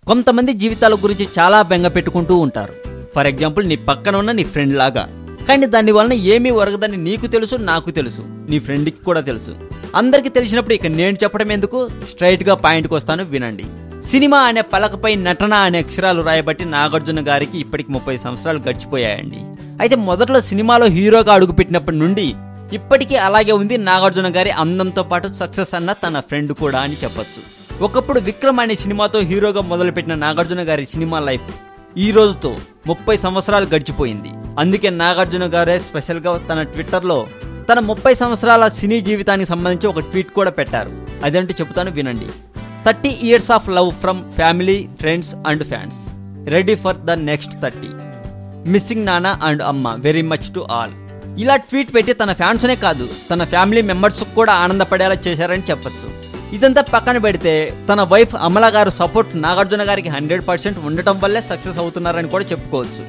కొంతమంది జీవితాల గురించి చాలా బెంగ పెట్టుకుంటూ ఉంటారు. ఫర్ ఎగ్జాంపుల్, నీ పక్కన ఉన్న నీ ఫ్రెండ్ లాగా. కానీ దాని వలన ఏమీ ఒరగదని నీకు తెలుసు, నాకు తెలుసు, నీ ఫ్రెండ్కి కూడా తెలుసు. అందరికీ తెలిసినప్పుడు ఇక నేను చెప్పడం ఎందుకు, స్ట్రైట్గా పాయింట్కి వస్తాను, వినండి. సినిమా అనే పలకపై నటన అనే అక్షరాలు రాయబట్టి నాగార్జున గారికి ఇప్పటికి 30 సంవత్సరాలు గడిచిపోయాయండి. అయితే మొదట్లో సినిమాలో హీరోగా అడుగుపెట్టినప్పటి నుండి ఇప్పటికీ అలాగే ఉంది నాగార్జున గారి అందంతో పాటు సక్సెస్ అన్న తన ఫ్రెండ్ కూడా అని చెప్పొచ్చు. ఒకప్పుడు విక్రమ్ అనే సినిమాతో హీరోగా మొదలుపెట్టిన నాగార్జున గారి సినిమా లైఫ్ ఈ రోజుతో 30 సంవత్సరాలు గడిచిపోయింది. అందుకే నాగార్జున గారే స్పెషల్గా తన ట్విట్టర్లో తన 30 సంవత్సరాల సినీ జీవితానికి సంబంధించి ఒక ట్వీట్ కూడా పెట్టారు. అదేంటో చెబుతాను, వినండి. 30 years of love from family, friends and fans. Ready for the next 30. Missing Nana and Amma very much to all. ఇలా ట్వీట్ పెట్టి తన ఫ్యాన్స్నే కాదు, తన ఫ్యామిలీ మెంబర్స్ కూడా ఆనందపడేలా చేశారని చెప్పొచ్చు. ఇదంతా పక్కన పెడితే తన వైఫ్ అమల గారు సపోర్ట్ నాగార్జున గారికి 100% ఉండటం వల్లే సక్సెస్ అవుతున్నారని కూడా చెప్పుకోవచ్చు.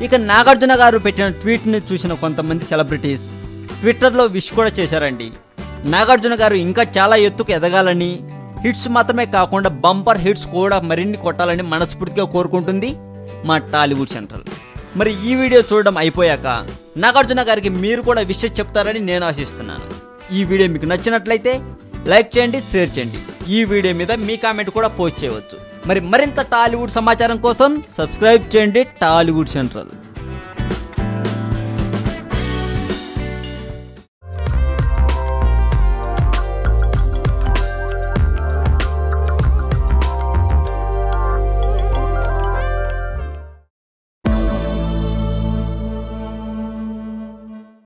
ఇక నాగార్జున గారు పెట్టిన ట్వీట్ని చూసిన కొంతమంది సెలబ్రిటీస్ ట్విట్టర్లో విష్ కూడా చేశారండి. నాగార్జున గారు ఇంకా చాలా ఎత్తుకు ఎదగాలని, హిట్స్ మాత్రమే కాకుండా బంపర్ హిట్స్ కూడా మరిన్ని కొట్టాలని మనస్ఫూర్తిగా కోరుకుంటుంది మా టాలీవుడ్ సెంట్రల్. మరి ఈ వీడియో చూడడం అయిపోయాక నాగార్జున గారికి మీరు కూడా విషయం చెప్తారని నేను ఆశిస్తున్నాను. ఈ వీడియో మీకు నచ్చినట్లయితే లైక్ చేయండి, షేర్ చేయండి. ఈ వీడియో మీద మీ కామెంట్ కూడా పోస్ట్ చేయవచ్చు. మరింత టాలీవుడ్ సమాచారం కోసం సబ్స్క్రైబ్ చేయండి టాలీవుడ్ సెంట్రల్.